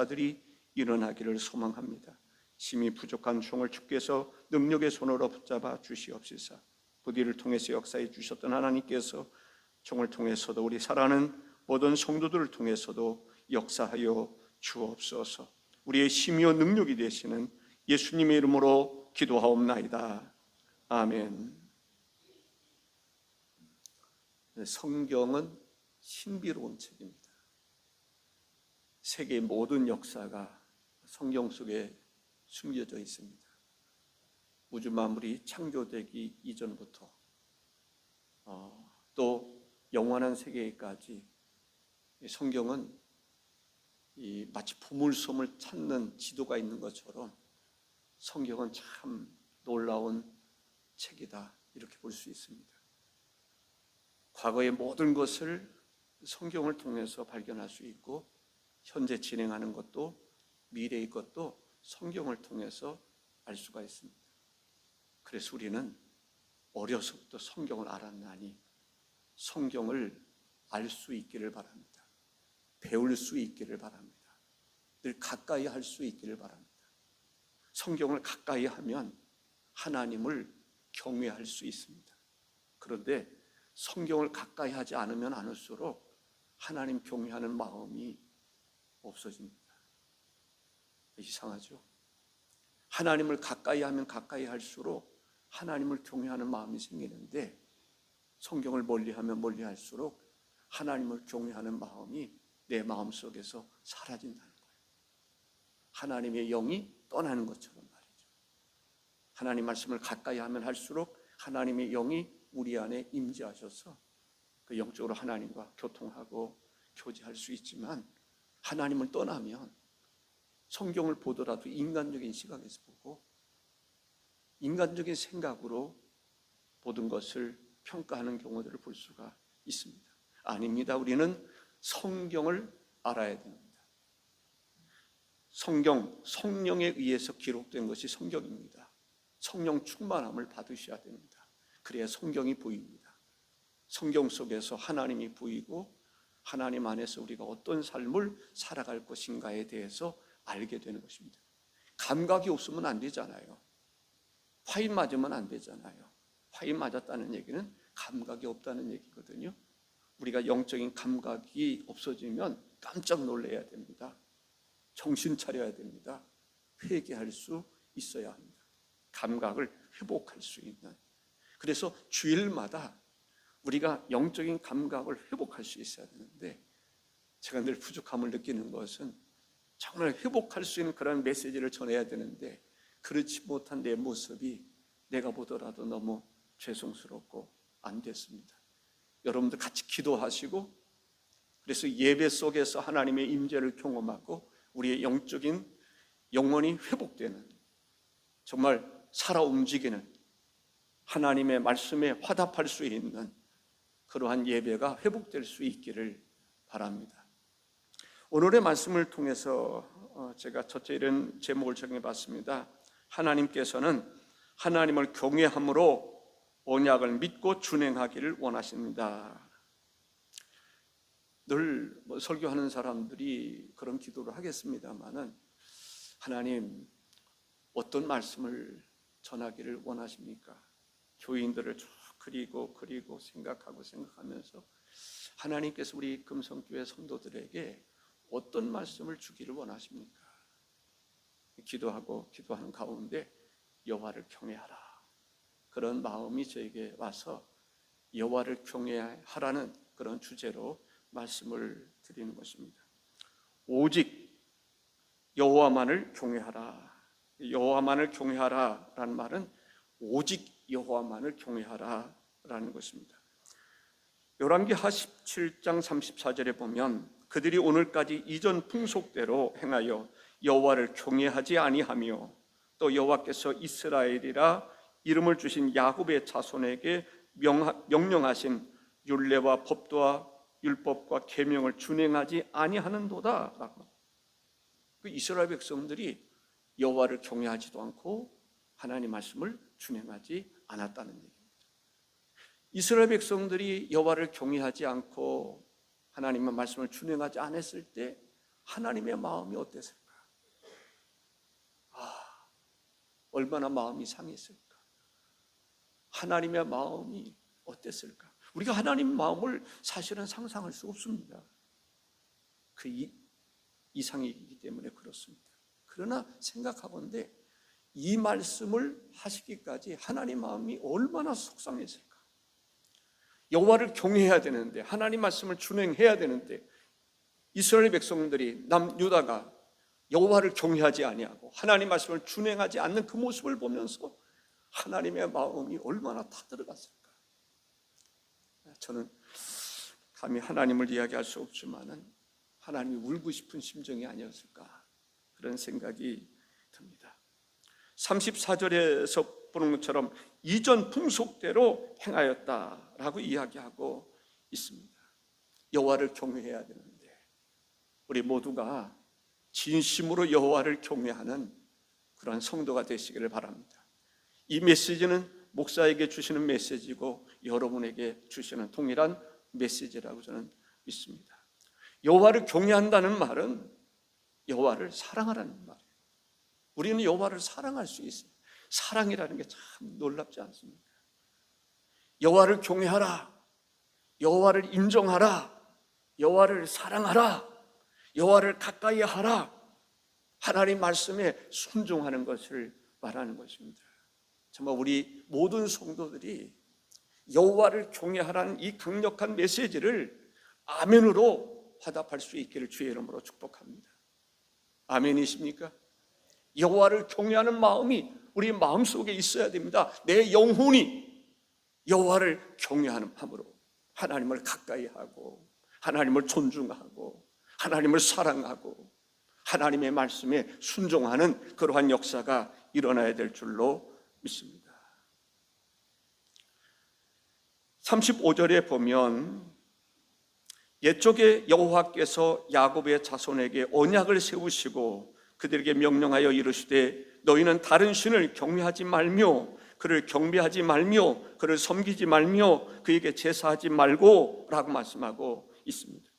역사들이 일어나기를 소망합니다. 힘이 부족한 종을 주께서 능력의 손으로 붙잡아 주시옵소서. 부디를 통해서 역사해 주셨던 하나님께서 종을 통해서도 우리 사랑하는 모든 성도들을 통해서도 역사하여 주옵소서. 우리의 힘이요 능력이 되시는 예수님의 이름으로 기도하옵나이다. 아멘. 성경은 신비로운 책입니다. 세계의 모든 역사가 성경 속에 숨겨져 있습니다. 우주 만물이 창조되기 이전부터 또 영원한 세계까지 성경은 마치 보물섬을 찾는 지도가 있는 것처럼 성경은 참 놀라운 책이다, 이렇게 볼 수 있습니다. 과거의 모든 것을 성경을 통해서 발견할 수 있고, 현재 진행하는 것도 미래의 것도 성경을 통해서 알 수가 있습니다. 그래서 우리는 어려서부터 성경을 알았나니 성경을 알 수 있기를 바랍니다. 배울 수 있기를 바랍니다. 늘 가까이 할 수 있기를 바랍니다. 성경을 가까이 하면 하나님을 경외할 수 있습니다. 그런데 성경을 가까이 하지 않으면 않을수록 하나님 경외하는 마음이 없어집니다. 이상하죠? 하나님을 가까이 하면 가까이 할수록 하나님을 경외하는 마음이 생기는데, 성경을 멀리하면 멀리할수록 하나님을 경외하는 마음이 내 마음속에서 사라진다는 거예요. 하나님의 영이 떠나는 것처럼 말이죠. 하나님 말씀을 가까이 하면 할수록 하나님의 영이 우리 안에 임재하셔서 그 영적으로 하나님과 교통하고 교제할 수 있지만, 하나님을 떠나면 성경을 보더라도 인간적인 시각에서 보고 인간적인 생각으로 모든 것을 평가하는 경우들을 볼 수가 있습니다. 아닙니다. 우리는 성경을 알아야 됩니다. 성령에 의해서 기록된 것이 성경입니다. 성령 충만함을 받으셔야 됩니다. 그래야 성경이 보입니다. 성경 속에서 하나님이 보이고 하나님 안에서 우리가 어떤 삶을 살아갈 것인가에 대해서 알게 되는 것입니다. 감각이 없으면 안 되잖아요. 화인 맞으면 안 되잖아요. 화인 맞았다는 얘기는 감각이 없다는 얘기거든요. 우리가 영적인 감각이 없어지면 깜짝 놀라야 됩니다. 정신 차려야 됩니다. 회개할 수 있어야 합니다. 감각을 회복할 수 있는. 그래서 주일마다 우리가 영적인 감각을 회복할 수 있어야 되는데, 제가 늘 부족함을 느끼는 것은 정말 회복할 수 있는 그런 메시지를 전해야 되는데 그렇지 못한 내 모습이 내가 보더라도 너무 죄송스럽고 안 됐습니다. 여러분들 같이 기도하시고, 그래서 예배 속에서 하나님의 임재를 경험하고 우리의 영적인 영혼이 회복되는, 정말 살아 움직이는 하나님의 말씀에 화답할 수 있는 그러한 예배가 회복될 수 있기를 바랍니다. 오늘의 말씀을 통해서 제가 첫째 이런 제목을 정해봤습니다. 하나님께서는 하나님을 경외함으로 언약을 믿고 준행하기를 원하십니다. 늘 설교하는 사람들이 그런 기도를 하겠습니다마는, 하나님 어떤 말씀을 전하기를 원하십니까? 교인들을 쭉 그리고 생각하면서 하나님께서 우리 금성교회 성도들에게 어떤 말씀을 주기를 원하십니까? 기도하는 가운데 여호와를 경외하라, 그런 마음이 저에게 와서 여호와를 경외하라는 그런 주제로 말씀을 드리는 것입니다. 오직 여호와만을 경외하라. 여호와만을 경외하라라는 말은 오직 여호와만을 경외하라라는 것입니다. 열왕기하 17장 34절에 보면, 그들이 오늘까지 이전 풍속대로 행하여 여호와를 경외하지 아니하며 또 여호와께서 이스라엘이라 이름을 주신 야곱의 자손에게 명령하신 율례와 법도와 율법과 계명을 준행하지 아니하는도다. 그 이스라엘 백성들이 여호와를 경외하지도 않고 하나님 말씀을 준행하지 않았다는 얘기입니다. 이스라엘 백성들이 여호와를 경외하지 않고 하나님의 말씀을 준행하지 않았을 때 하나님의 마음이 어땠을까? 얼마나 마음이 상했을까? 하나님의 마음이 어땠을까? 우리가 하나님 마음을 사실은 상상할 수 없습니다. 그 이상이기 때문에 그렇습니다. 그러나 생각하건대 이 말씀을 하시기까지 하나님 마음이 얼마나 속상했을까? 여호와를 경외해야 되는데, 하나님 말씀을 준행해야 되는데, 이스라엘 백성들이 남유다가 여호와를 경외하지 아니하고 하나님 말씀을 준행하지 않는 그 모습을 보면서 하나님의 마음이 얼마나 타들어갔을까? 저는 감히 하나님을 이야기할 수 없지만은 하나님이 울고 싶은 심정이 아니었을까, 그런 생각이 듭니다. 34절에서 보는 것처럼 이전 풍속대로 행하였다라고 이야기하고 있습니다. 여호와를 경외해야 되는데 우리 모두가 진심으로 여호와를 경외하는 그런 성도가 되시기를 바랍니다. 이 메시지는 목사에게 주시는 메시지고 여러분에게 주시는 동일한 메시지라고 저는 믿습니다. 여호와를 경외한다는 말은 여호와를 사랑하라는 말이에요. 우리는 여호와를 사랑할 수 있어요. 사랑이라는 게 참 놀랍지 않습니까? 여호와를 경외하라, 여호와를 인정하라, 여호와를 사랑하라, 여호와를 가까이 하라, 하나님 말씀에 순종하는 것을 말하는 것입니다. 정말 우리 모든 성도들이 여호와를 경외하라는 이 강력한 메시지를 아멘으로 화답할 수 있기를 주의 이름으로 축복합니다. 아멘이십니까? 여호와를 경외하는 마음이 우리 마음속에 있어야 됩니다. 내 영혼이 여호와를 경외하는 마음으로 하나님을 가까이 하고 하나님을 존중하고 하나님을 사랑하고 하나님의 말씀에 순종하는 그러한 역사가 일어나야 될 줄로 믿습니다. 35절에 보면 옛적에 여호와께서 야곱의 자손에게 언약을 세우시고 그들에게 명령하여 이르시되 너희는 다른 신을 경외하지 말며 그를 경배하지 말며 그를 섬기지 말며 그에게 제사하지 말고 라고 말씀하고 있습니다.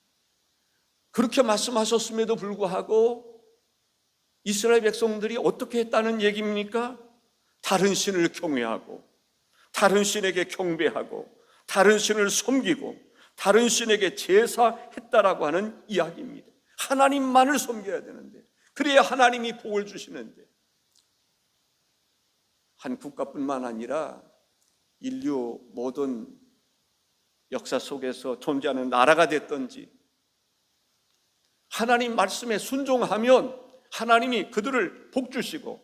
그렇게 말씀하셨음에도 불구하고 이스라엘 백성들이 어떻게 했다는 얘기입니까? 다른 신을 경외하고 다른 신에게 경배하고 다른 신을 섬기고 다른 신에게 제사했다라고 하는 이야기입니다. 하나님만을 섬겨야 되는데, 그래야 하나님이 복을 주시는데, 한 국가뿐만 아니라 인류 모든 역사 속에서 존재하는 나라가 됐든지 하나님 말씀에 순종하면 하나님이 그들을 복 주시고,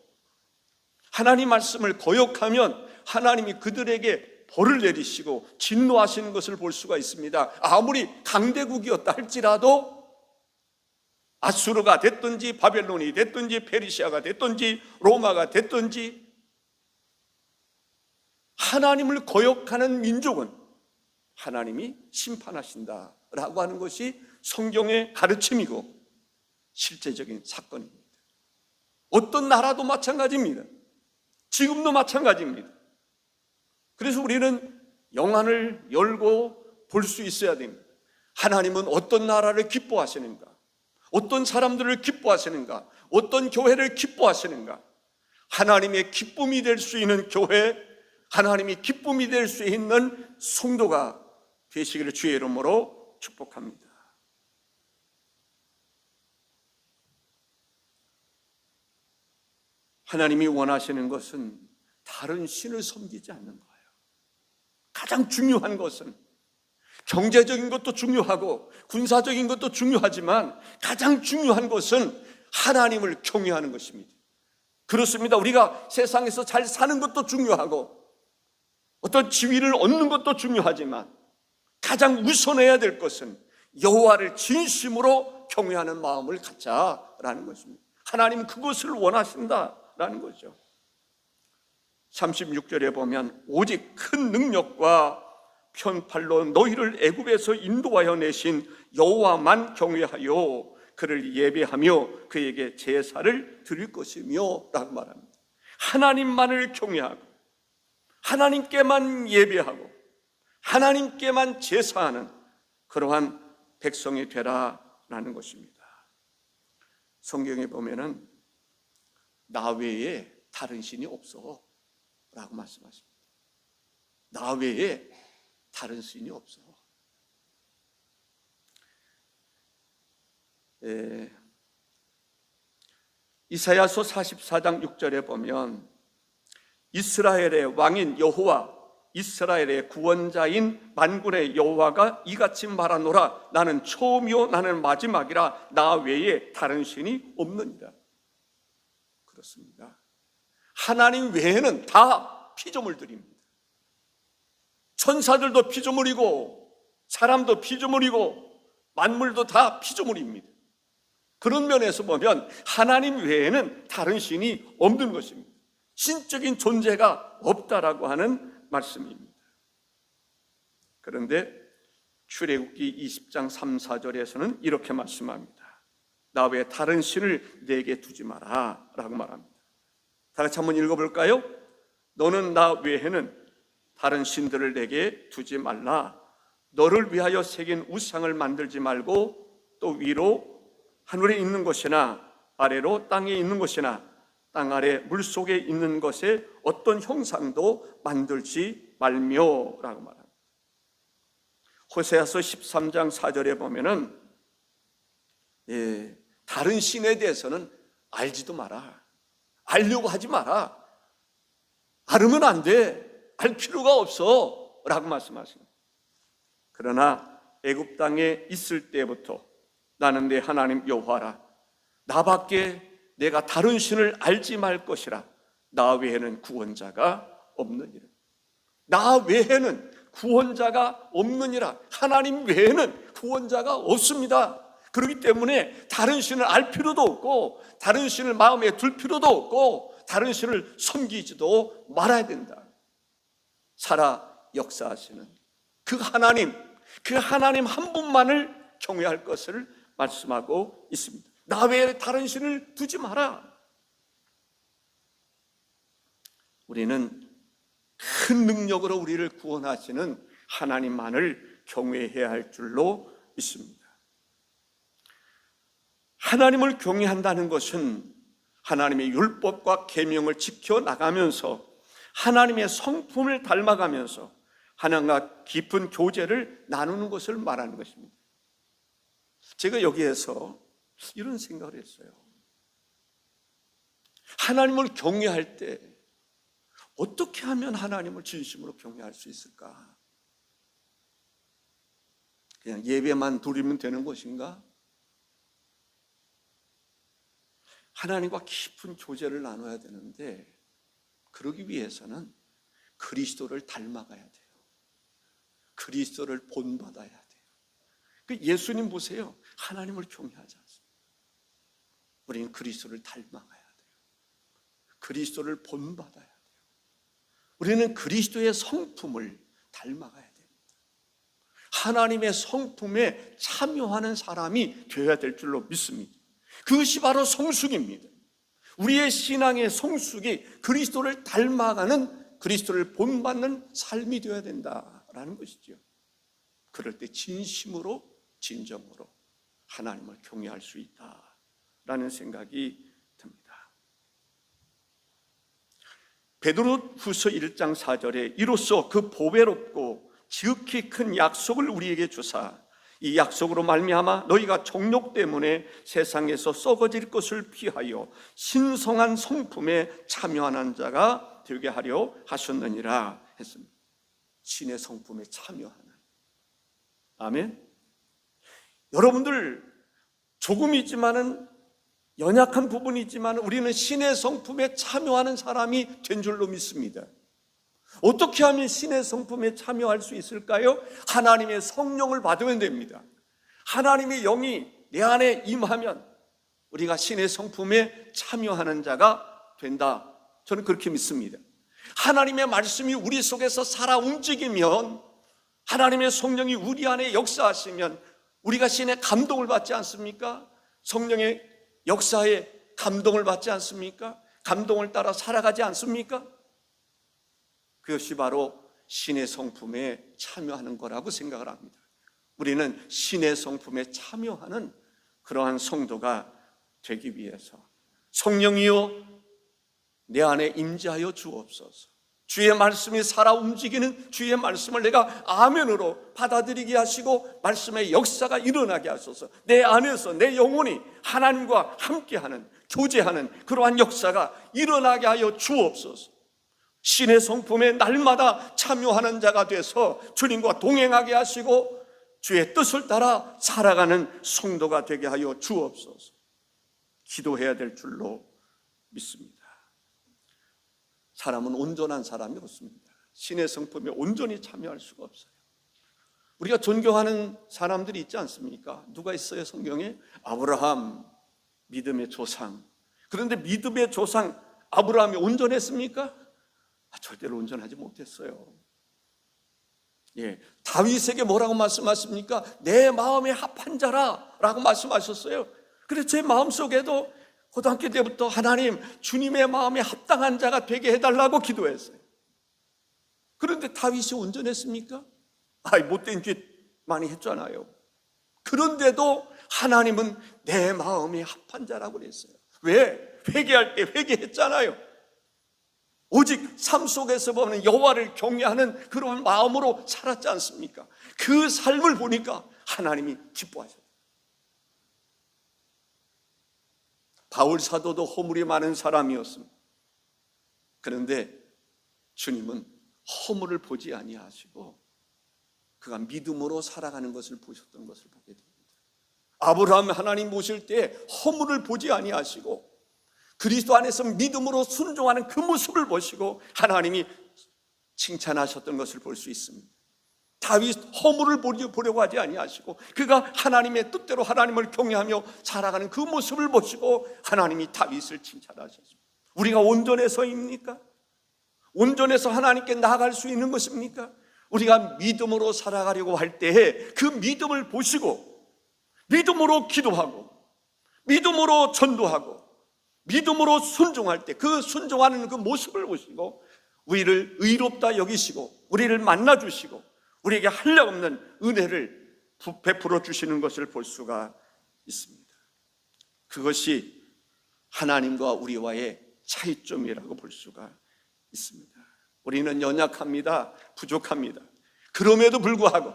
하나님 말씀을 거역하면 하나님이 그들에게 벌을 내리시고 진노하시는 것을 볼 수가 있습니다. 아무리 강대국이었다 할지라도 아수르가 됐든지 바벨론이 됐든지 페르시아가 됐든지 로마가 됐든지 하나님을 거역하는 민족은 하나님이 심판하신다라고 하는 것이 성경의 가르침이고 실제적인 사건입니다. 어떤 나라도 마찬가지입니다. 지금도 마찬가지입니다. 그래서 우리는 영안을 열고 볼 수 있어야 됩니다. 하나님은 어떤 나라를 기뻐하시는가? 어떤 사람들을 기뻐하시는가? 어떤 교회를 기뻐하시는가? 하나님의 기쁨이 될 수 있는 교회, 하나님이 기쁨이 될 수 있는 성도가 되시기를 주의 이름으로 축복합니다. 하나님이 원하시는 것은 다른 신을 섬기지 않는 거예요. 가장 중요한 것은 경제적인 것도 중요하고 군사적인 것도 중요하지만 가장 중요한 것은 하나님을 경외하는 것입니다. 그렇습니다. 우리가 세상에서 잘 사는 것도 중요하고 어떤 지위를 얻는 것도 중요하지만 가장 우선해야 될 것은 여호와를 진심으로 경외하는 마음을 갖자라는 것입니다. 하나님 그것을 원하신다라는 거죠. 36절에 보면 오직 큰 능력과 편팔로 너희를 애굽에서 인도하여 내신 여호와만 경외하여 그를 예배하며 그에게 제사를 드릴 것이며 라고 말합니다. 하나님만을 경외하고 하나님께만 예배하고 하나님께만 제사하는 그러한 백성이 되라라는 것입니다. 성경에 보면은 나 외에 다른 신이 없어 라고 말씀하십니다. 나 외에 다른 신이 없어. 이사야서 44장 6절에 보면 이스라엘의 왕인 여호와, 이스라엘의 구원자인 만군의 여호와가 이같이 말하노라. 나는 처음이요 나는 마지막이라. 나 외에 다른 신이 없느니라. 그렇습니다. 하나님 외에는 다 피조물들입니다. 천사들도 피조물이고 사람도 피조물이고 만물도 다 피조물입니다. 그런 면에서 보면 하나님 외에는 다른 신이 없는 것입니다. 신적인 존재가 없다라고 하는 말씀입니다. 그런데 출애굽기 20장 3, 4절에서는 이렇게 말씀합니다. 나 외에 다른 신을 내게 두지 마라 라고 말합니다. 다 같이 한번 읽어볼까요? 너는 나 외에는 다른 신들을 내게 두지 말라. 너를 위하여 새긴 우상을 만들지 말고 또 위로 하늘에 있는 것이나 아래로 땅에 있는 것이나 땅 아래 물속에 있는 것에 어떤 형상도 만들지 말며라고 말합니다. 호세아서 13장 4절에 보면은 다른 신에 대해서는 알지도 마라. 알려고 하지 마라. 알으면 안 돼. 알 필요가 없어 라고 말씀하십니다. 그러나 애굽 땅에 있을 때부터 나는 내 하나님 여호와라. 나밖에 내가 다른 신을 알지 말 것이라. 나 외에는 구원자가 없느니라. 나 외에는 구원자가 없느니라. 하나님 외에는 구원자가 없습니다. 그렇기 때문에 다른 신을 알 필요도 없고 다른 신을 마음에 둘 필요도 없고 다른 신을 섬기지도 말아야 된다. 살아 역사하시는 그 하나님 한 분만을 경외할 것을 말씀하고 있습니다. 나 외에 다른 신을 두지 마라. 우리는 큰 능력으로 우리를 구원하시는 하나님만을 경외해야 할 줄로 믿습니다. 하나님을 경외한다는 것은 하나님의 율법과 계명을 지켜나가면서 하나님의 성품을 닮아가면서 하나님과 깊은 교제를 나누는 것을 말하는 것입니다. 제가 여기에서 이런 생각을 했어요. 하나님을 경외할 때 어떻게 하면 하나님을 진심으로 경외할 수 있을까? 그냥 예배만 드리면 되는 것인가? 하나님과 깊은 교제를 나눠야 되는데 그러기 위해서는 그리스도를 닮아가야 돼요. 그리스도를 본받아야 돼요. 예수님 보세요. 하나님을 경외하지 않습니다. 우리는 그리스도를 닮아가야 돼요. 그리스도를 본받아야 돼요. 우리는 그리스도의 성품을 닮아가야 됩니다. 하나님의 성품에 참여하는 사람이 되어야 될 줄로 믿습니다. 그것이 바로 성숙입니다. 우리의 신앙의 성숙이 그리스도를 닮아가는, 그리스도를 본받는 삶이 되어야 된다라는 것이죠. 그럴 때 진심으로 진정으로 하나님을 경외할 수 있다라는 생각이 듭니다. 베드로후서 1장 4절에 이로써 그 보배롭고 지극히 큰 약속을 우리에게 주사 이 약속으로 말미암아 너희가 정욕 때문에 세상에서 썩어질 것을 피하여 신성한 성품에 참여하는 자가 되게 하려 하셨느니라 했습니다. 신의 성품에 참여하는. 아멘. 여러분들 조금 있지만은 연약한 부분이 있지만 우리는 신의 성품에 참여하는 사람이 된 줄로 믿습니다. 어떻게 하면 신의 성품에 참여할 수 있을까요? 하나님의 성령을 받으면 됩니다. 하나님의 영이 내 안에 임하면 우리가 신의 성품에 참여하는 자가 된다. 저는 그렇게 믿습니다. 하나님의 말씀이 우리 속에서 살아 움직이면, 하나님의 성령이 우리 안에 역사하시면 우리가 신의 감동을 받지 않습니까? 성령의 역사에 감동을 받지 않습니까? 감동을 따라 살아가지 않습니까? 그것이 바로 신의 성품에 참여하는 거라고 생각을 합니다. 우리는 신의 성품에 참여하는 그러한 성도가 되기 위해서 성령이여 내 안에 임재하여 주옵소서. 주의 말씀이 살아 움직이는 주의 말씀을 내가 아멘으로 받아들이게 하시고 말씀의 역사가 일어나게 하소서. 내 안에서 내 영혼이 하나님과 함께하는, 교제하는 그러한 역사가 일어나게 하여 주옵소서. 신의 성품에 날마다 참여하는 자가 돼서 주님과 동행하게 하시고 주의 뜻을 따라 살아가는 성도가 되게 하여 주옵소서. 기도해야 될 줄로 믿습니다. 사람은 온전한 사람이 없습니다. 신의 성품에 온전히 참여할 수가 없어요. 우리가 존경하는 사람들이 있지 않습니까? 누가 있어요 성경에? 아브라함, 믿음의 조상. 그런데 믿음의 조상 아브라함이 온전했습니까? 절대로 온전하지 못했어요. 다윗에게 뭐라고 말씀하십니까? 내 마음에 합한 자라 라고 말씀하셨어요. 그래서 제 마음속에도 고등학교 때부터 하나님, 주님의 마음에 합당한 자가 되게 해달라고 기도했어요. 그런데 다윗이 온전했습니까? 못된 짓 많이 했잖아요. 그런데도 하나님은 내 마음에 합한 자라고 그랬어요. 왜? 회개할 때 회개했잖아요. 오직 삶 속에서 보면 여호와를 경외하는 그런 마음으로 살았지 않습니까? 그 삶을 보니까 하나님이 기뻐하셨어요. 바울 사도도 허물이 많은 사람이었습니다. 그런데 주님은 허물을 보지 아니하시고 그가 믿음으로 살아가는 것을 보셨던 것을 보게 됩니다. 아브라함 하나님 모실 때 허물을 보지 아니하시고 그리스도 안에서 믿음으로 순종하는 그 모습을 보시고 하나님이 칭찬하셨던 것을 볼 수 있습니다. 다윗 허물을 보려고 하지 아니하시고 그가 하나님의 뜻대로 하나님을 경외하며 살아가는 그 모습을 보시고 하나님이 다윗을 칭찬하셨습니다. 우리가 온전해서입니까? 온전해서 하나님께 나아갈 수 있는 것입니까? 우리가 믿음으로 살아가려고 할 때에 그 믿음을 보시고 믿음으로 기도하고 믿음으로 전도하고 믿음으로 순종할 때 그 순종하는 그 모습을 보시고 우리를 의롭다 여기시고 우리를 만나주시고 우리에게 한량없는 은혜를 베풀어 주시는 것을 볼 수가 있습니다. 그것이 하나님과 우리와의 차이점이라고 볼 수가 있습니다. 우리는 연약합니다. 부족합니다. 그럼에도 불구하고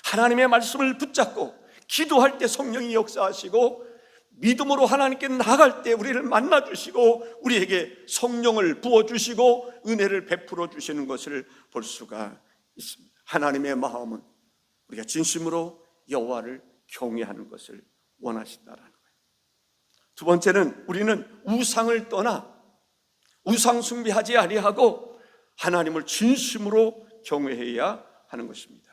하나님의 말씀을 붙잡고 기도할 때 성령이 역사하시고 믿음으로 하나님께 나아갈 때 우리를 만나주시고 우리에게 성령을 부어주시고 은혜를 베풀어 주시는 것을 볼 수가 있습니다. 하나님의 마음은 우리가 진심으로 여호와를 경외하는 것을 원하신다라는 거예요. 두 번째는 우리는 우상을 떠나 우상 숭배하지 아니하고 하나님을 진심으로 경외해야 하는 것입니다.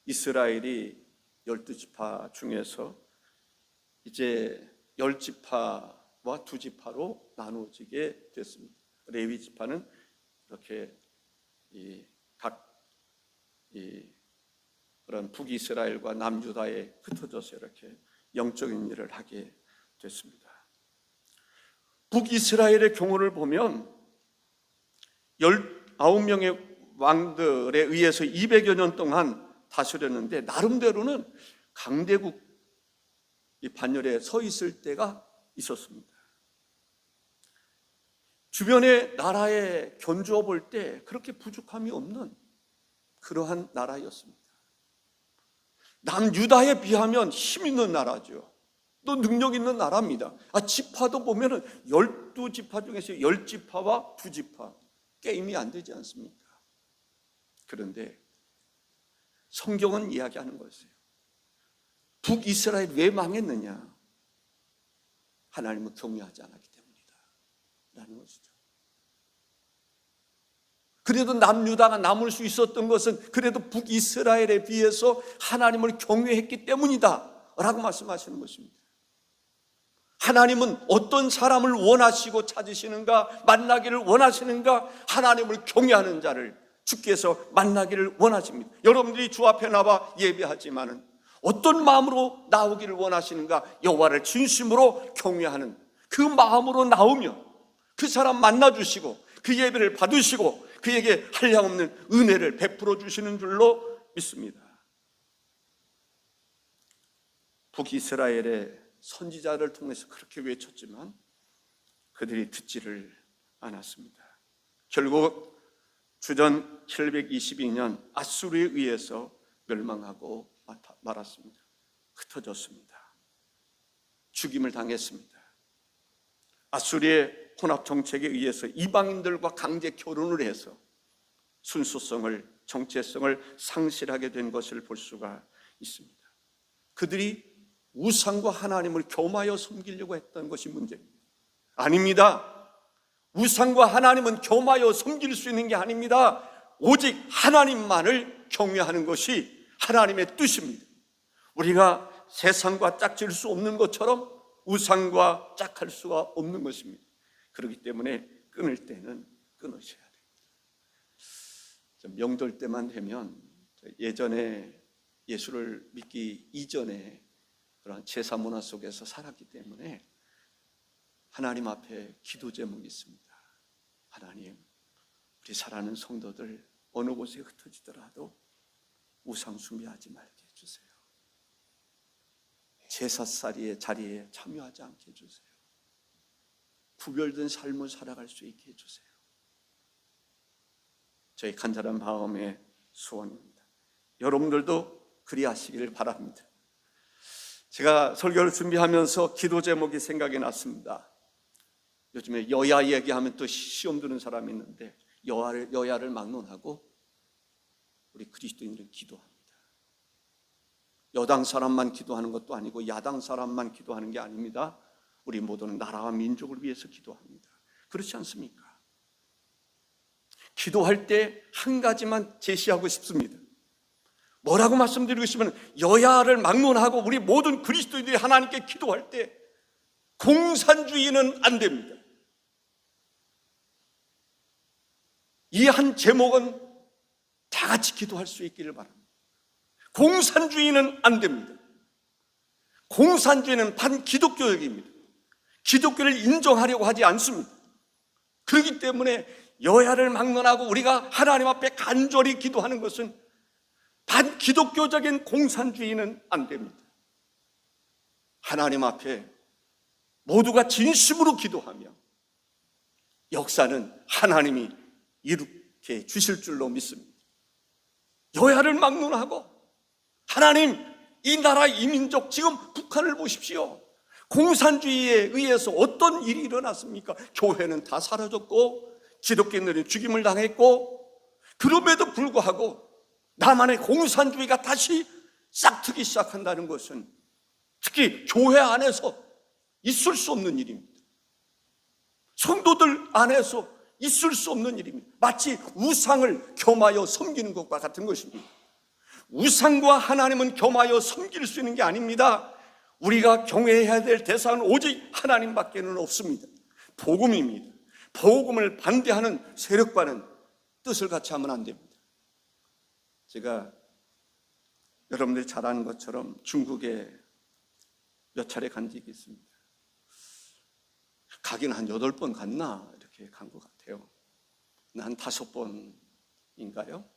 이스라엘이 12지파 중에서 이제 10지파와 2지파로 나누어지게 됐습니다. 레위 지파는 이렇게 그런 북이스라엘과 남유다에 흩어져서 이렇게 영적인 일을 하게 됐습니다. 북이스라엘의 경우를 보면 19명의 왕들에 의해서 200여 년 동안 다스렸는데 나름대로는 강대국 이 반열에 서 있을 때가 있었습니다. 주변의 나라에 견주어 볼 때 그렇게 부족함이 없는 그러한 나라였습니다. 남유다에 비하면 힘 있는 나라죠. 또 능력 있는 나라입니다. 지파도 보면은 12지파 중에서 10지파와 2지파 게임이 안 되지 않습니까? 그런데 성경은 이야기하는 것이에요. 북이스라엘 왜 망했느냐? 하나님을 경외하지 않았기 때문이다 라는 것이죠. 그래도 남유다가 남을 수 있었던 것은 그래도 북이스라엘에 비해서 하나님을 경외했기 때문이다 라고 말씀하시는 것입니다. 하나님은 어떤 사람을 원하시고 찾으시는가, 만나기를 원하시는가? 하나님을 경외하는 자를 주께서 만나기를 원하십니다. 여러분들이 주 앞에 나와 예배하지만은 어떤 마음으로 나오기를 원하시는가? 여호와를 진심으로 경외하는 그 마음으로 나오면 그 사람 만나주시고 그 예배를 받으시고 그에게 한량없는 은혜를 베풀어 주시는 줄로 믿습니다. 북이스라엘의 선지자를 통해서 그렇게 외쳤지만 그들이 듣지를 않았습니다. 결국 주전 722년 아수르에 의해서 멸망하고 말았습니다. 흩어졌습니다. 죽임을 당했습니다. 아수르의 혼합 정책에 의해서 이방인들과 강제 결혼을 해서 순수성을, 정체성을 상실하게 된 것을 볼 수가 있습니다. 그들이 우상과 하나님을 겸하여 섬기려고 했던 것이 문제입니다. 아닙니다. 우상과 하나님은 겸하여 섬길 수 있는 게 아닙니다. 오직 하나님만을 경외하는 것이 하나님의 뜻입니다. 우리가 세상과 짝질 수 없는 것처럼 우상과 짝할 수가 없는 것입니다. 그렇기 때문에 끊을 때는 끊으셔야 됩니다. 명절 때만 되면 예전에 예수를 믿기 이전에 그런 제사 문화 속에서 살았기 때문에 하나님 앞에 기도 제목이 있습니다. 하나님, 우리 사랑하는 성도들 어느 곳에 흩어지더라도 우상 숭배하지 말게 해주세요. 제사살이의 자리에 참여하지 않게 해주세요. 구별된 삶을 살아갈 수 있게 해주세요. 저희 간절한 마음의 소원입니다. 여러분들도 그리하시기를 바랍니다. 제가 설교를 준비하면서 기도 제목이 생각이 났습니다. 요즘에 여야 얘기하면 또 시험 드는 사람이 있는데 여야를 막론하고 우리 그리스도인들은 기도합니다. 여당 사람만 기도하는 것도 아니고 야당 사람만 기도하는 게 아닙니다. 우리 모두는 나라와 민족을 위해서 기도합니다. 그렇지 않습니까? 기도할 때 한 가지만 제시하고 싶습니다. 뭐라고 말씀드리고 싶으면 여야를 막론하고 우리 모든 그리스도인들이 하나님께 기도할 때 공산주의는 안 됩니다. 이 한 제목은 다 같이 기도할 수 있기를 바랍니다. 공산주의는 안 됩니다. 공산주의는 반기독교적입니다. 기독교를 인정하려고 하지 않습니다. 그렇기 때문에 여야를 막론하고 우리가 하나님 앞에 간절히 기도하는 것은 반기독교적인 공산주의는 안 됩니다. 하나님 앞에 모두가 진심으로 기도하며 역사는 하나님이 이렇게 주실 줄로 믿습니다. 여야를 막론하고 하나님, 이 나라 이 민족, 지금 북한을 보십시오. 공산주의에 의해서 어떤 일이 일어났습니까? 교회는 다 사라졌고 기독교인들은 죽임을 당했고, 그럼에도 불구하고 나만의 공산주의가 다시 싹트기 시작한다는 것은 특히 교회 안에서 있을 수 없는 일입니다. 성도들 안에서 있을 수 없는 일입니다. 마치 우상을 겸하여 섬기는 것과 같은 것입니다. 우상과 하나님은 겸하여 섬길 수 있는 게 아닙니다. 우리가 경외해야 될 대상은 오직 하나님밖에는 없습니다. 복음입니다. 복음을 반대하는 세력과는 뜻을 같이 하면 안 됩니다. 제가 여러분들이 잘 아는 것처럼 중국에 몇 차례 간 적이 있습니다. 가기는 한 8번 갔나 이렇게 간 것 같아요. 한 5번인가요?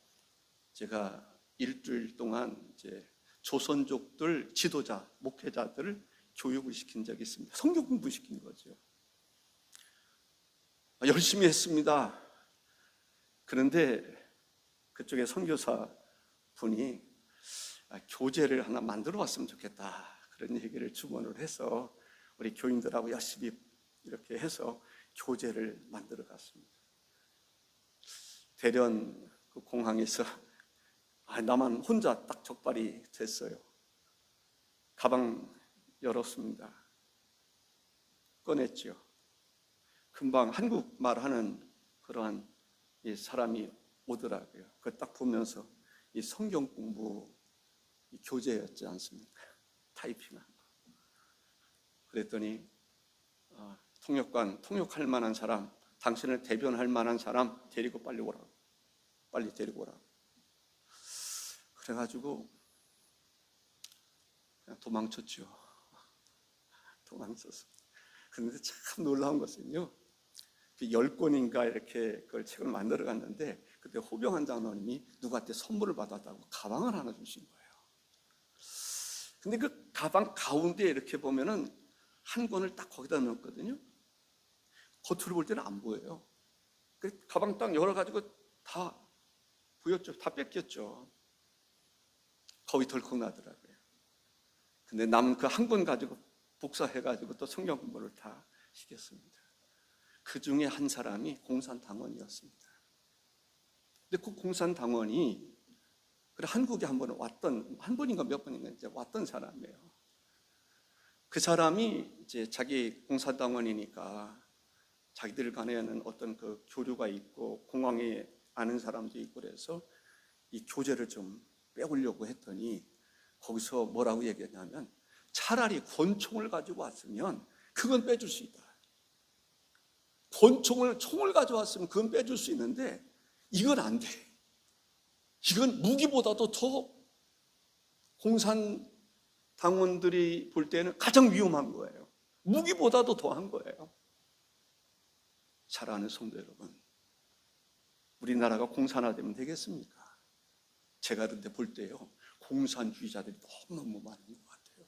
제가 일주일 동안 이제 조선족들 지도자, 목회자들을 교육을 시킨 적이 있습니다. 성경 공부 시킨 거죠. 열심히 했습니다. 그런데 그쪽에 선교사 분이 교재를 하나 만들어 왔으면 좋겠다, 그런 얘기를 주문을 해서 우리 교인들하고 열심히 이렇게 해서 교재를 만들어 갔습니다. 대련 그 공항에서 나만 혼자 딱 적발이 됐어요. 가방 열었습니다. 꺼냈죠. 금방 한국말 하는 그러한 이 사람이 오더라고요. 그걸 딱 보면서 이 성경 공부 이 교재였지 않습니까? 타이핑한 거. 그랬더니 통역관, 통역할 만한 사람, 당신을 대변할 만한 사람 데리고 빨리 오라고. 빨리 데리고 오라고. 그래가지고 그냥 도망쳤죠. 도망쳤어. 그런데 참 놀라운 것은요, 10권인가 이렇게 그걸 책을 만들어 갔는데 그때 호병한 장로님이 누구한테 선물을 받았다고 가방을 하나 주신 거예요. 근데 그 가방 가운데에 이렇게 보면은 한 권을 딱 거기다 넣었거든요. 겉으로 볼 때는 안 보여요. 그 가방 딱 열어가지고 다 보였죠. 다 뺏겼죠. 겁이 덜컥 나더라고요. 근데 남은 그 한 권 가지고 복사해가지고 또 성경 공부를 다 시켰습니다. 그 중에 한 사람이 공산당원이었습니다. 근데 그 공산당원이 한국에 한 번 왔던, 한 번인가 몇 번인가 이제 왔던 사람이에요. 그 사람이 이제 자기 공산당원이니까 자기들 간에는 어떤 그 교류가 있고 공항에 아는 사람도 있고 그래서 이 교제를 좀 빼오려고 했더니 거기서 뭐라고 얘기했냐면 차라리 권총을 가지고 왔으면 그건 빼줄 수 있다. 총을 가져왔으면 그건 빼줄 수 있는데 이건 안 돼. 이건 무기보다도 더 공산당원들이 볼 때는 가장 위험한 거예요. 무기보다도 더한 거예요. 사랑하는 성도 여러분, 우리나라가 공산화되면 되겠습니까? 제가 그런데 볼 때요, 공산주의자들이 너무너무 많은 것 같아요.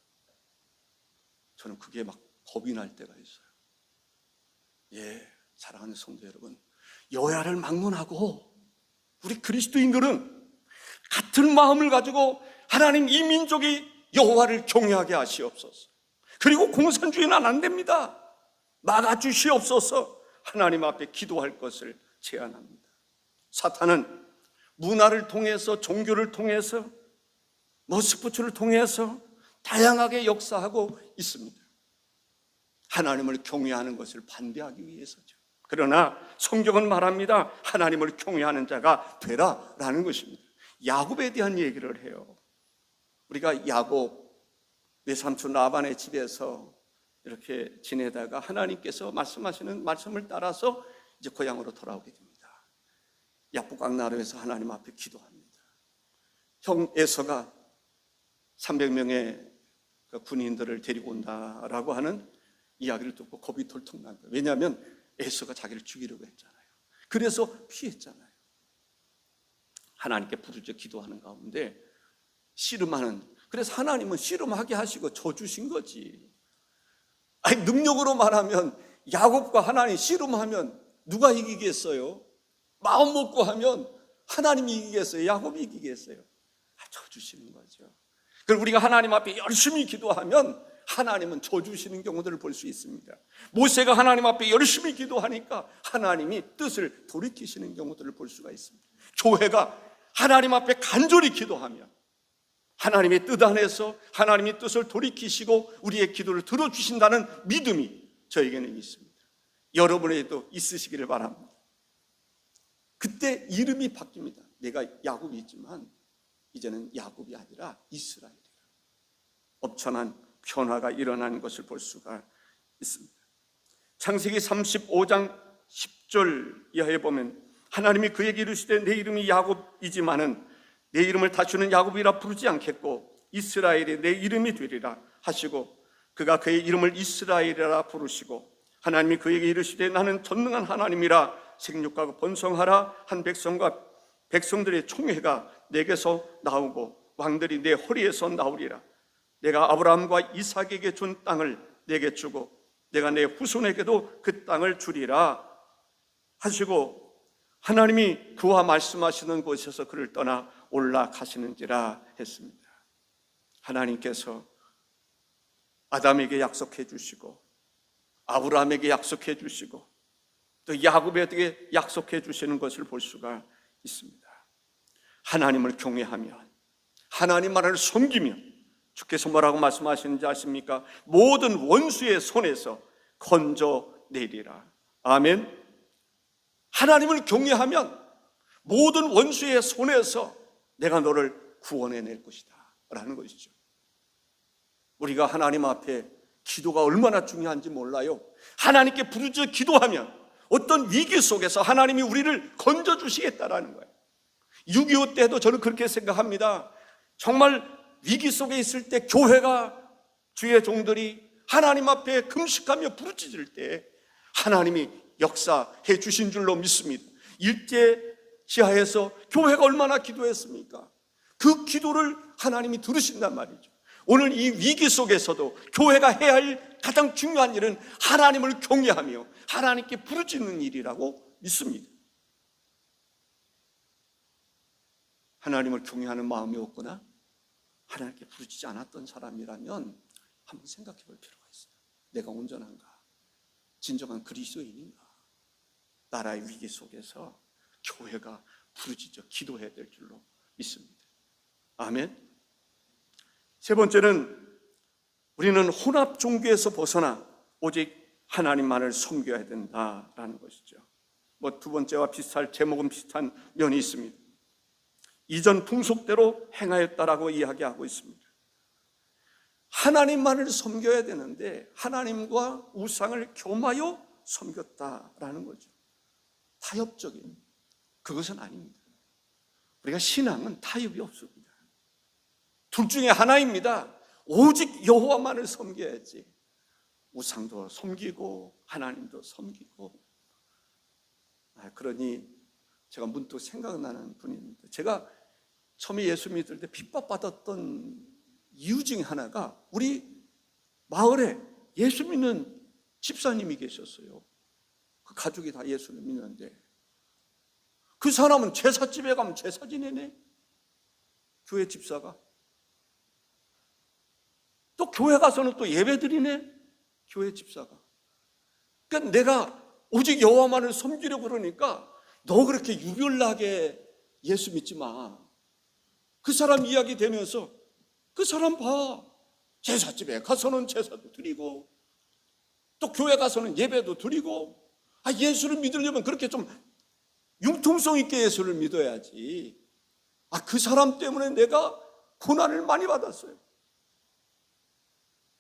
저는 그게 막 겁이 날 때가 있어요. 예, 사랑하는 성도 여러분, 여야를 막론하고 우리 그리스도인들은 같은 마음을 가지고 하나님 이 민족이 여호와를 경외하게 하시옵소서. 그리고 공산주의는 안 됩니다. 막아주시옵소서. 하나님 앞에 기도할 것을 제안합니다. 사탄은 문화를 통해서, 종교를 통해서, 스포츠를 통해서 다양하게 역사하고 있습니다. 하나님을 경외하는 것을 반대하기 위해서죠. 그러나 성경은 말합니다. 하나님을 경외하는 자가 되라라는 것입니다. 야곱에 대한 얘기를 해요. 우리가 야곱 외삼촌 라반의 집에서 이렇게 지내다가 하나님께서 말씀하시는 말씀을 따라서 이제 고향으로 돌아오게 됩니다. 야복강나루에서 하나님 앞에 기도합니다. 형 에서가 300명의 군인들을 데리고 온다라고 하는 이야기를 듣고 겁이 덜컥 난 거예요. 왜냐하면 에서가 자기를 죽이려고 했잖아요. 그래서 피했잖아요. 하나님께 부르짖어 기도하는 가운데 그래서 하나님은 씨름하게 하시고 저 주신 거지. 아니, 능력으로 말하면 야곱과 하나님 씨름하면 누가 이기겠어요? 마음 먹고 하면 하나님이 이기겠어요? 야곱이 이기겠어요? 저 주시는 거죠. 그럼 우리가 하나님 앞에 열심히 기도하면 하나님은 저 주시는 경우들을 볼 수 있습니다. 모세가 하나님 앞에 열심히 기도하니까 하나님이 뜻을 돌이키시는 경우들을 볼 수가 있습니다. 교회가 하나님 앞에 간절히 기도하면 하나님의 뜻 안에서 하나님의 뜻을 돌이키시고 우리의 기도를 들어주신다는 믿음이 저에게는 있습니다. 여러분에게도 있으시기를 바랍니다. 그때 이름이 바뀝니다. 내가 야곱이 있지만 이제는 야곱이 아니라 이스라엘이라. 엄청난 변화가 일어나는 것을 볼 수가 있습니다. 창세기 35장 10절 이하에 보면 하나님이 그에게 이르시되 내 이름이 야곱이지만은 내 이름을 다시는 야곱이라 부르지 않겠고 이스라엘이 내 이름이 되리라 하시고 그가 그의 이름을 이스라엘이라 부르시고 하나님이 그에게 이르시되 나는 전능한 하나님이라 생육하고 번성하라 한 백성들의 총회가 내게서 나오고 왕들이 내 허리에서 나오리라. 내가 아브라함과 이삭에게 준 땅을 내게 주고 내가 내 후손에게도 그 땅을 주리라 하시고 하나님이 그와 말씀하시는 곳에서 그를 떠나 올라가시는지라 했습니다. 하나님께서 아담에게 약속해 주시고 아브라함에게 약속해 주시고 또 야곱에게 약속해 주시는 것을 볼 수가 있습니다. 하나님을 경외하면 하나님 말을 섬기면 주께서 뭐라고 말씀하시는지 아십니까? 모든 원수의 손에서 건져내리라. 아멘. 하나님을 경외하면 모든 원수의 손에서 내가 너를 구원해낼 것이다 라는 것이죠. 우리가 하나님 앞에 기도가 얼마나 중요한지 몰라요. 하나님께 부르짖어 기도하면 어떤 위기 속에서 하나님이 우리를 건져주시겠다라는 거예요. 6.25 때도 저는 그렇게 생각합니다. 정말 위기 속에 있을 때 교회가 주의 종들이 하나님 앞에 금식하며 부르짖을 때 하나님이 역사해 주신 줄로 믿습니다. 일제 지하에서 교회가 얼마나 기도했습니까? 그 기도를 하나님이 들으신단 말이죠. 오늘 이 위기 속에서도 교회가 해야 할 가장 중요한 일은 하나님을 경외하며 하나님께 부르짖는 일이라고 믿습니다. 하나님을 경외하는 마음이 없거나 하나님께 부르짖지 않았던 사람이라면 한번 생각해 볼 필요가 있어요. 내가 온전한가? 진정한 그리스도인인가? 나라의 위기 속에서 교회가 부르짖어 기도해야 될 줄로 믿습니다. 아멘. 세 번째는 우리는 혼합 종교에서 벗어나 오직 하나님만을 섬겨야 된다라는 것이죠. 두 번째와 비슷할, 제목은 비슷한 면이 있습니다. 이전 풍속대로 행하였다라고 이야기하고 있습니다. 하나님만을 섬겨야 되는데 하나님과 우상을 겸하여 섬겼다라는 거죠. 타협적인, 그것은 아닙니다. 우리가 신앙은 타협이 없습니다. 둘 중에 하나입니다. 오직 여호와만을 섬겨야지. 우상도 섬기고 하나님도 섬기고. 그러니 제가 문득 생각나는 분입니다. 제가 처음에 예수 믿을 때 핍박받았던 이유 중에 하나가 우리 마을에 예수 믿는 집사님이 계셨어요. 그 가족이 다 예수를 믿는데 그 사람은 제사집에 가면 제사 지내네. 교회 집사가. 또 교회 가서는 또 예배 드리네. 교회 집사가. 그러니까 내가 오직 여호와만을 섬기려고 그러니까 너 그렇게 유별나게 예수 믿지 마. 그 사람 이야기 되면서 그 사람 봐. 제사집에 가서는 제사도 드리고 또 교회 가서는 예배도 드리고 예수를 믿으려면 그렇게 좀 융통성 있게 예수를 믿어야지. 그 사람 때문에 내가 고난을 많이 받았어요.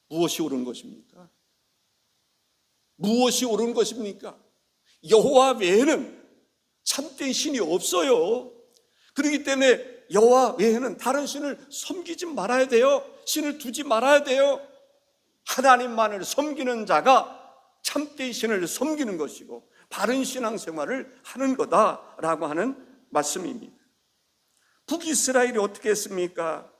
무엇이 옳은 것입니까? 무엇이 옳은 것입니까? 여호와 외에는 참된 신이 없어요. 그렇기 때문에 여호와 외에는 다른 신을 섬기지 말아야 돼요. 신을 두지 말아야 돼요. 하나님만을 섬기는 자가 참된 신을 섬기는 것이고 바른 신앙생활을 하는 거다라고 하는 말씀입니다. 북이스라엘이 어떻게 했습니까?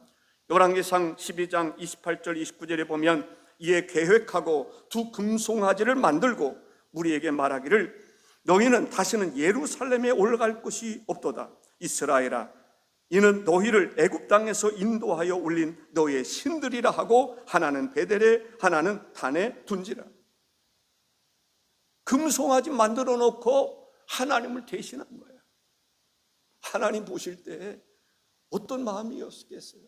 열왕기상 12장 28절 29절에 보면 이에 계획하고 두 금송아지를 만들고 무리에게 말하기를 너희는 다시는 예루살렘에 올라갈 곳이 없도다. 이스라엘아, 이는 너희를 애굽 땅에서 인도하여 올린 너희의 신들이라 하고 하나는 베델에 하나는 단에 둔지라. 금송아지 만들어 놓고 하나님을 대신한 거예요. 하나님 보실 때 어떤 마음이었겠어요?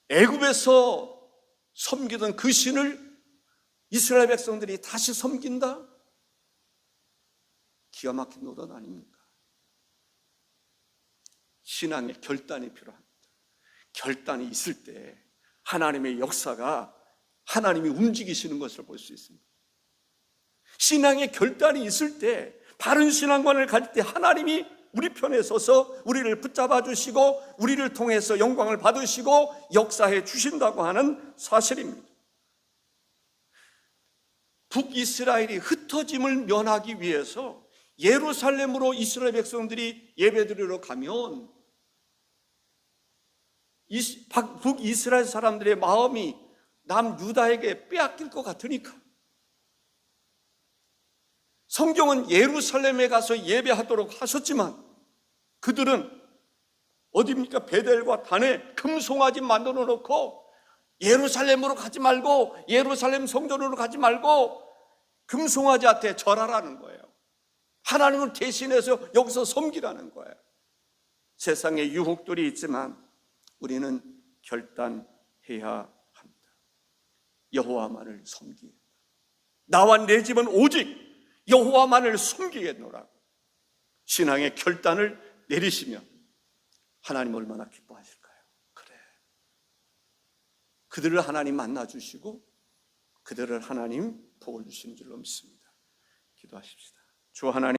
애굽에서 섬기던 그 신을 이스라엘 백성들이 다시 섬긴다? 기가 막힌 노릇 아닙니까? 신앙의 결단이 필요합니다. 결단이 있을 때 하나님의 역사가 하나님이 움직이시는 것을 볼 수 있습니다. 신앙의 결단이 있을 때 바른 신앙관을 가질 때 하나님이 우리 편에 서서 우리를 붙잡아 주시고 우리를 통해서 영광을 받으시고 역사해 주신다고 하는 사실입니다. 북이스라엘이 흩어짐을 면하기 위해서 예루살렘으로 이스라엘 백성들이 예배드리러 가면 북이스라엘 사람들의 마음이 남유다에게 빼앗길 것 같으니까 성경은 예루살렘에 가서 예배하도록 하셨지만 그들은 어디입니까? 베델과 단에 금송아지 만들어 놓고 예루살렘으로 가지 말고 예루살렘 성전으로 가지 말고 금송아지한테 절하라는 거예요. 하나님을 대신해서 여기서 섬기라는 거예요. 세상에 유혹들이 있지만 우리는 결단해야 합니다. 여호와만을 섬기겠다. 나와 내 집은 오직 여호와만을 섬기겠노라고 신앙의 결단을 내리시면 하나님 얼마나 기뻐하실까요? 그래, 그들을 하나님 만나주시고 그들을 하나님 복을 주시는 줄로 믿습니다. 기도하십시다. 주 하나님,